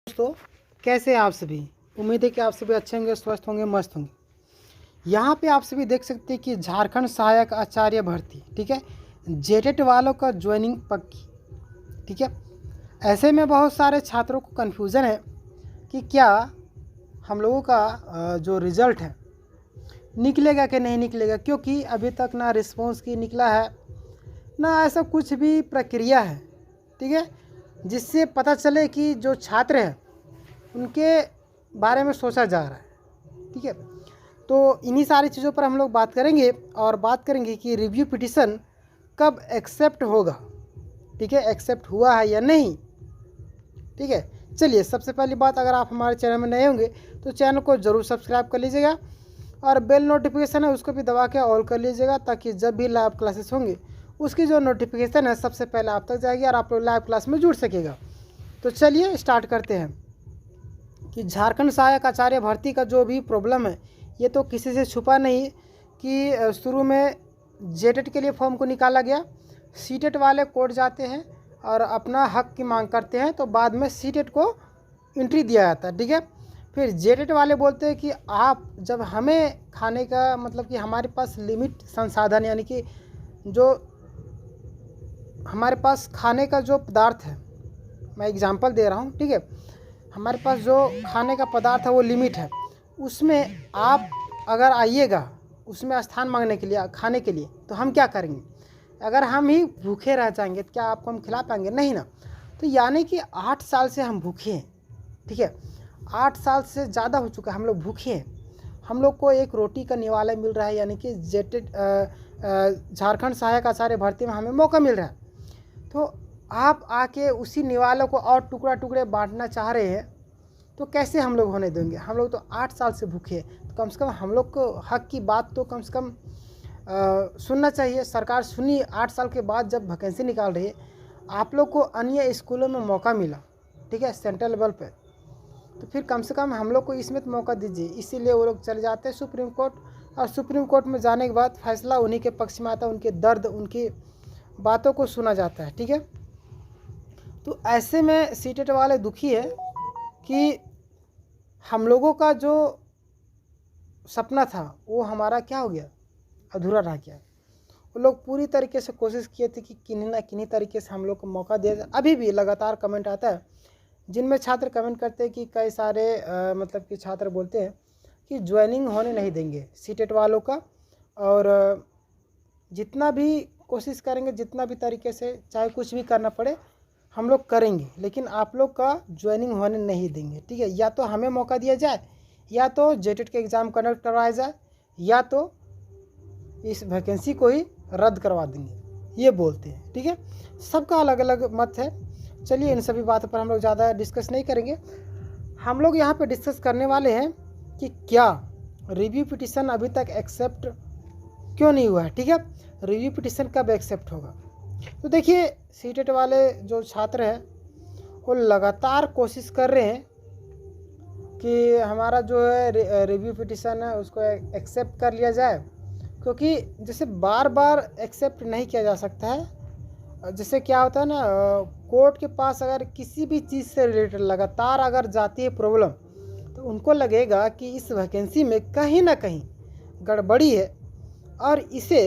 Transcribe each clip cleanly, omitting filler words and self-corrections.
दोस्तों, कैसे हैं आप सभी। उम्मीद है कि आप सभी अच्छे होंगे, स्वस्थ होंगे, मस्त होंगे। यहाँ पे आप सभी देख सकते हैं कि झारखंड सहायक आचार्य भर्ती, ठीक है, जेटेट वालों का ज्वाइनिंग पक्की, ठीक है। ऐसे में बहुत सारे छात्रों को कन्फ्यूज़न है कि क्या हम लोगों का जो रिज़ल्ट है निकलेगा कि नहीं निकलेगा, क्योंकि अभी तक ना रिस्पॉन्स की निकला है, ना ऐसा कुछ भी प्रक्रिया है, ठीक है, जिससे पता चले कि जो छात्र हैं उनके बारे में सोचा जा रहा है, ठीक है। तो इन्हीं सारी चीज़ों पर हम लोग बात करेंगे और बात करेंगे कि रिव्यू पिटीशन कब एक्सेप्ट होगा, ठीक है, एक्सेप्ट हुआ है या नहीं, ठीक है। चलिए, सबसे पहली बात, अगर आप हमारे चैनल में नए होंगे तो चैनल को ज़रूर सब्सक्राइब कर लीजिएगा और बेल नोटिफिकेशन है उसको भी दबा के ऑल कर लीजिएगा, ताकि जब भी लाइव क्लासेस होंगे उसकी जो नोटिफिकेशन है सबसे पहले आप तक जाएगी और आप लोग लाइव क्लास में जुड़ सकेगा। तो चलिए स्टार्ट करते हैं कि झारखंड सहायक आचार्य भर्ती का जो भी प्रॉब्लम है ये तो किसी से छुपा नहीं कि शुरू में जेटेट के लिए फॉर्म को निकाला गया, सीटेट वाले कोर्ट जाते हैं और अपना हक की मांग करते हैं, तो बाद में सीटेट को एंट्री दिया जाता है, ठीक है। फिर जेटेट वाले बोलते हैं कि आप जब हमें खाने का मतलब कि हमारे पास लिमिट संसाधन, यानी कि जो हमारे पास खाने का जो पदार्थ है, मैं एग्जांपल दे रहा हूँ, ठीक है, हमारे पास जो खाने का पदार्थ है वो लिमिट है, उसमें आप अगर आइएगा उसमें स्थान मांगने के लिए, खाने के लिए, तो हम क्या करेंगे। अगर हम ही भूखे रह जाएंगे तो क्या आपको हम खिला पाएंगे, नहीं ना। तो यानी कि 8 साल से हम भूखे हैं, ठीक है, 8 साल से ज़्यादा हो चुका है हम लोग भूखे हैं। हम लोग को एक रोटी का निवाला मिल रहा है, यानी कि जेटेट झारखंड सहायक आचार्य भर्ती में हमें मौका मिल रहा है, तो आप आके उसी निवालों को और टुकड़ा टुकड़े बांटना चाह रहे हैं, तो कैसे हम लोग होने देंगे। हम लोग तो 8 साल से भूखे हैं, तो कम से कम हम लोग को हक की बात तो कम से कम सुनना चाहिए। सरकार सुनी, 8 साल के बाद जब वैकेंसी निकाल रही है, आप लोग को अन्य स्कूलों में मौका मिला, ठीक है, सेंट्रल लेवल पे, तो फिर कम से कम हम लोग को इसमें तो मौका दीजिए। इसीलिए वो लोग चले जाते हैं सुप्रीम कोर्ट, और सुप्रीम कोर्ट में जाने के बाद फैसला उन्हीं के पक्ष में आता है, उनके दर्द, उनकी बातों को सुना जाता है, ठीक है। तो ऐसे में सीटेट वाले दुखी है कि हम लोगों का जो सपना था वो हमारा क्या हो गया, अधूरा रह गया। वो लोग पूरी तरीके से कोशिश किए थे कि किन्हीं ना किन्हीं तरीके से हम लोग को मौका दिया जाए। अभी भी लगातार कमेंट आता है जिनमें छात्र कमेंट करते हैं कि कई सारे मतलब कि छात्र बोलते हैं कि ज्वाइनिंग होने नहीं देंगे सीटेट वालों का, और जितना भी कोशिश करेंगे, जितना भी तरीके से, चाहे कुछ भी करना पड़े हम लोग करेंगे, लेकिन आप लोग का ज्वाइनिंग होने नहीं देंगे, ठीक है। या तो हमें मौका दिया जाए, या तो जेटेट के एग्ज़ाम कंडक्ट करवाया जाए, या तो इस वैकेंसी को ही रद्द करवा देंगे, ये बोलते हैं, ठीक है। सबका अलग अलग मत है। चलिए, इन सभी बातों पर हम लोग ज़्यादा डिस्कस नहीं करेंगे। हम लोग यहाँ पे डिस्कस करने वाले हैं कि क्या रिव्यू पिटीशन अभी तक एक्सेप्ट क्यों नहीं हुआ है, ठीक है। रिव्यू पिटीशन कब एक्सेप्ट होगा। तो देखिए, सीटेट वाले जो छात्र हैं वो लगातार कोशिश कर रहे हैं कि हमारा जो है रिव्यू पिटीशन है उसको एक्सेप्ट कर लिया जाए, क्योंकि जैसे बार बार एक्सेप्ट नहीं किया जा सकता है। जैसे क्या होता है ना, कोर्ट के पास अगर किसी भी चीज़ से रिलेटेड लगातार अगर जाती है प्रॉब्लम, तो उनको लगेगा कि इस वैकेंसी में कहीं ना कहीं गड़बड़ी है और इसे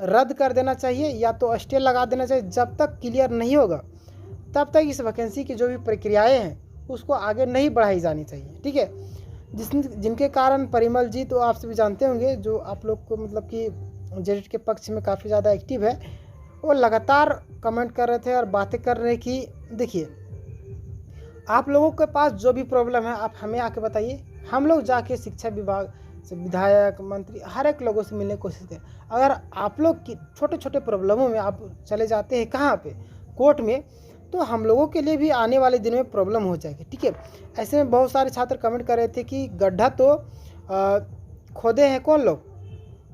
रद्द कर देना चाहिए, या तो स्टे लगा देना चाहिए। जब तक क्लियर नहीं होगा तब तक इस वैकेंसी की जो भी प्रक्रियाएं हैं उसको आगे नहीं बढ़ाई जानी चाहिए, ठीक है। जिनके कारण परिमल जी तो आप सभी जानते होंगे, जो आप लोग को मतलब कि जेटेट के पक्ष में काफ़ी ज़्यादा एक्टिव है, वो लगातार कमेंट कर रहे थे और बातें कर रहे कि देखिए, आप लोगों के पास जो भी प्रॉब्लम है आप हमें आके बताइए, हम लोग जाके शिक्षा विभाग से, विधायक, मंत्री, हर एक लोगों से मिलने की कोशिश करें। अगर आप लोग की छोटे छोटे प्रॉब्लमों में आप चले जाते हैं कहाँ पे, कोर्ट में, तो हम लोगों के लिए भी आने वाले दिन में प्रॉब्लम हो जाएगी, ठीक है। ऐसे में बहुत सारे छात्र कमेंट कर रहे थे कि गड्ढा तो खोदे हैं कौन लोग,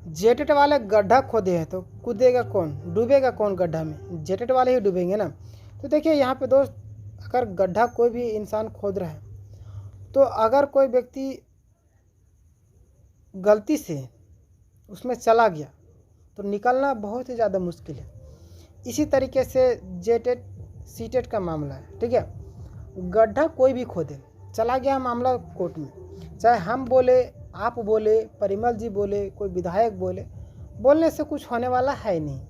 जेटेट वाले गड्ढा खोदे हैं, तो कूदेगा कौन, डूबेगा कौन गड्ढा में, जेटेट वाले ही डूबेंगे ना। तो देखिए यहाँ पे दोस्त, अगर गड्ढा कोई भी इंसान खोद रहा है, तो अगर कोई व्यक्ति गलती से उसमें चला गया तो निकलना बहुत ही ज़्यादा मुश्किल है। इसी तरीके से जेटेट सीटेट का मामला है, ठीक है। गड्ढा कोई भी खोदे, चला गया मामला कोर्ट में, चाहे हम बोले, आप बोले, परिमल जी बोले, कोई विधायक बोले, बोलने से कुछ होने वाला है नहीं,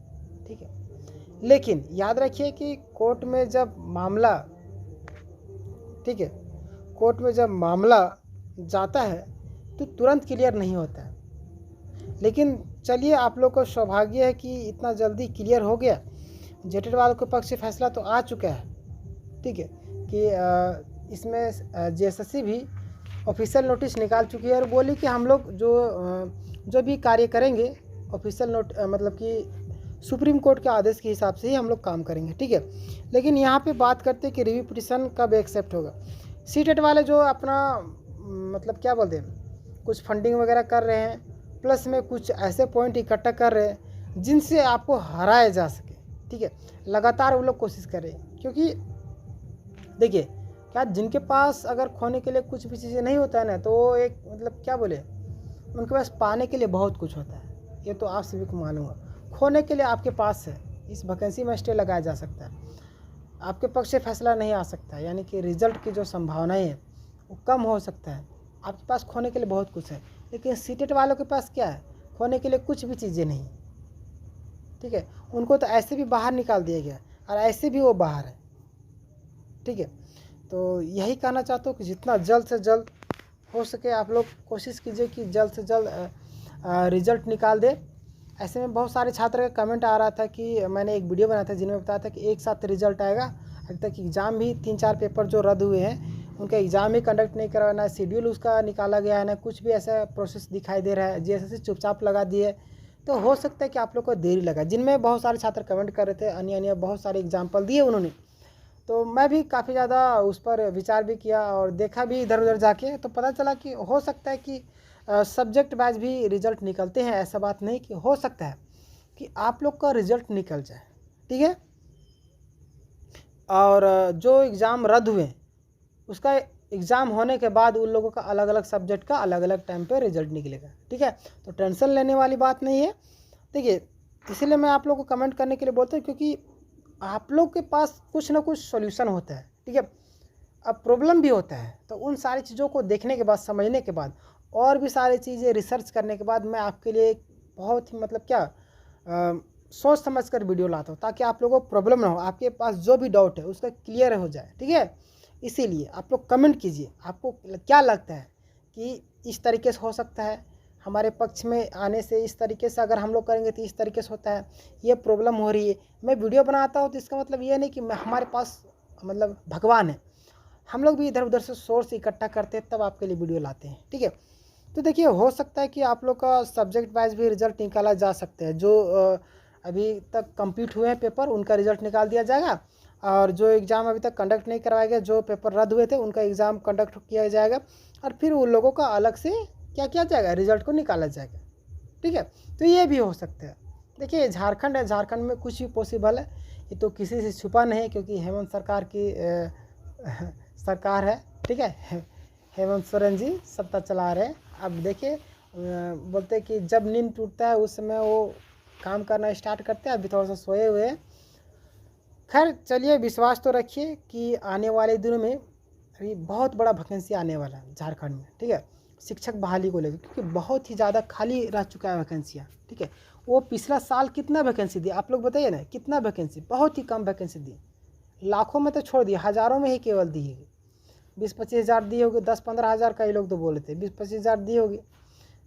ठीक है। लेकिन याद रखिए कि कोर्ट में जब मामला, ठीक है, कोर्ट में जब मामला जाता है तो तुरंत क्लियर नहीं होता है। लेकिन चलिए, आप लोग को सौभाग्य है कि इतना जल्दी क्लियर हो गया। जेटेड वालों के पक्ष से फैसला तो आ चुका है, ठीक है, कि इसमें जेएसएससी भी ऑफिशियल नोटिस निकाल चुकी है और बोली कि हम लोग जो भी कार्य करेंगे ऑफिशियल मतलब कि सुप्रीम कोर्ट के आदेश के हिसाब से ही हम लोग काम करेंगे, ठीक है। लेकिन यहाँ पे बात करते हैं कि रिव्यू पिटीशन कब एक्सेप्ट होगा। सीटेट वाले जो अपना मतलब क्या बोलते हैं, कुछ फंडिंग वगैरह कर रहे हैं, प्लस में कुछ ऐसे पॉइंट इकट्ठा कर रहे हैं जिनसे आपको हराया जा सके, ठीक है। लगातार वो लोग कोशिश कर रहे हैं, क्योंकि देखिए क्या, जिनके पास अगर खोने के लिए कुछ भी चीज़ें नहीं होता है ना, तो वो एक मतलब क्या बोले, उनके पास पाने के लिए बहुत कुछ होता है। ये तो आप सभी को मालूम है। खोने के लिए आपके पास है, इस वैकेंसी में स्टे लगाया जा सकता है, आपके पक्ष से फैसला नहीं आ सकता है, यानी कि रिजल्ट की जो संभावनाएं है वो कम हो सकता है। आपके पास खोने के लिए बहुत कुछ है, लेकिन सीटेट वालों के पास क्या है, खोने के लिए कुछ भी चीज़ें नहीं, ठीक है। उनको तो ऐसे भी बाहर निकाल दिया गया और ऐसे भी वो बाहर है, ठीक है। तो यही कहना चाहता हूँ कि जितना जल्द से जल्द हो सके आप लोग कोशिश कीजिए कि जल्द से जल्द रिज़ल्ट निकाल दे। ऐसे में बहुत सारे छात्र का कमेंट आ रहा था कि मैंने एक वीडियो बनाया था जिनमें बताया था कि एक साथ रिजल्ट आएगा। अभी तक एग्ज़ाम भी 3-4 पेपर जो रद्द हुए हैं उनका एग्ज़ाम ही कंडक्ट नहीं करवाया, ना शेड्यूल उसका निकाला गया है, ना कुछ भी ऐसा प्रोसेस दिखाई दे रहा है। जैसे चुपचाप लगा दिए, तो हो सकता है कि आप लोग को देरी लगा। जिनमें बहुत सारे छात्र कमेंट कर रहे थे, अन्य बहुत सारे एग्जाम्पल दिए उन्होंने, तो मैं भी काफ़ी ज़्यादा उस पर विचार भी किया और देखा भी इधर उधर जाके, तो पता चला कि हो सकता है कि सब्जेक्ट वाइज भी रिज़ल्ट निकलते हैं। ऐसा बात नहीं कि हो सकता है कि आप लोग का रिज़ल्ट निकल जाए, ठीक है। और जो एग्ज़ाम रद्द हुए उसका एग्ज़ाम होने के बाद उन लोगों का अलग अलग सब्जेक्ट का अलग अलग टाइम पे रिज़ल्ट निकलेगा, ठीक है। तो टेंशन लेने वाली बात नहीं है, देखिए। इसीलिए मैं आप लोग को कमेंट करने के लिए बोलता हूँ, क्योंकि आप लोग के पास कुछ ना कुछ सॉल्यूशन होता है, ठीक है। अब प्रॉब्लम भी होता है, तो उन सारी चीज़ों को देखने के बाद, समझने के बाद, और भी सारी चीज़ें रिसर्च करने के बाद मैं आपके लिए बहुत ही मतलब क्या सोच समझ कर वीडियो लाता हूँ, ताकि आप लोगों को प्रॉब्लम ना हो, आपके पास जो भी डाउट है उसका क्लियर हो जाए, ठीक है। इसीलिए आप लोग कमेंट कीजिए, आपको क्या लगता है कि इस तरीके से हो सकता है, हमारे पक्ष में आने से इस तरीके से अगर हम लोग करेंगे तो इस तरीके से होता है, ये प्रॉब्लम हो रही है। मैं वीडियो बनाता हूँ तो इसका मतलब ये नहीं कि हमारे पास मतलब भगवान है, हम लोग भी इधर उधर से सोर्स इकट्ठा करते हैं तब आपके लिए वीडियो लाते हैं, ठीक है। तो देखिए, हो सकता है कि आप लोग का सब्जेक्ट वाइज भी रिजल्ट निकाला जा सकता है। जो अभी तक कंप्लीट हुए हैं पेपर, उनका रिजल्ट निकाल दिया जाएगा, और जो एग्ज़ाम अभी तक कंडक्ट नहीं करवाए गए, जो पेपर रद्द हुए थे, उनका एग्ज़ाम कंडक्ट किया जाएगा, और फिर उन लोगों का अलग से क्या किया जाएगा, रिजल्ट को निकाला जाएगा, ठीक है। तो ये भी हो सकता है। देखिए, झारखंड है, झारखंड में कुछ भी पॉसिबल है, ये तो किसी से छुपा नहीं है, क्योंकि हेमंत सरकार की सरकार है, ठीक है। हेमंत सोरेन जी सत्ता चला रहे हैं। अब देखिए, बोलते हैं कि जब नींद टूटता है उस समय वो काम करना स्टार्ट करते हैं। अभी थोड़ा सा सोए हुए हैं। खैर चलिए, विश्वास तो रखिए कि आने वाले दिनों में अभी बहुत बड़ा वैकेंसी आने वाला है झारखंड में, ठीक है, शिक्षक बहाली को लेकर, क्योंकि बहुत ही ज़्यादा खाली रह चुका है वैकेंसियाँ, ठीक है। वो पिछला साल कितना वैकेंसी दी, आप लोग बताइए ना, कितना वैकेंसी, बहुत ही कम वैकेंसी दी, लाखों में तो छोड़ दिया, हज़ारों में ही केवल दी है। 20-25 हज़ार दिए होगी, 10-15 हज़ार का ही लोग तो बोले थे, 20-25 हज़ार दी होगी।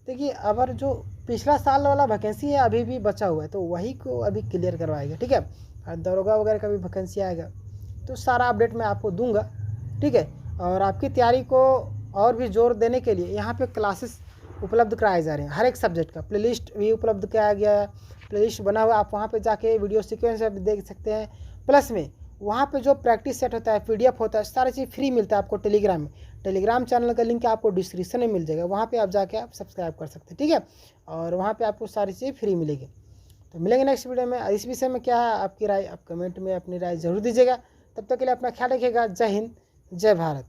देखिए, अगर जो पिछला साल वाला वैकेंसी है अभी भी बचा हुआ है, तो वही को अभी क्लियर करवाएगा, ठीक है। और दरोगा वगैरह का भी वैकेंसी आएगा, तो सारा अपडेट मैं आपको दूंगा, ठीक है। और आपकी तैयारी को और भी जोर देने के लिए यहाँ पे क्लासेस उपलब्ध कराए जा रहे हैं, हर एक सब्जेक्ट का प्लेलिस्ट भी उपलब्ध कराया गया है। प्लेलिस्ट बना हुआ, आप वहाँ पे जाके वीडियो सीक्वेंस देख सकते हैं। प्लस में वहाँ पे जो प्रैक्टिस सेट होता है, PDF होता है, सारी चीज़ फ्री मिलता है आपको टेलीग्राम में। टेलीग्राम चैनल का लिंक आपको डिस्क्रिप्शन में मिल जाएगा, वहाँ पे आप जाके आप सब्सक्राइब कर सकते हैं, ठीक है। और वहाँ पे आपको सारी चीज़ फ्री मिलेगी। तो मिलेंगे नेक्स्ट वीडियो में। इस विषय में क्या है आपकी राय, आप कमेंट में अपनी राय ज़रूर दीजिएगा। तब तक के लिए अपना ख्याल रखिएगा। जय हिंद, जय भारत।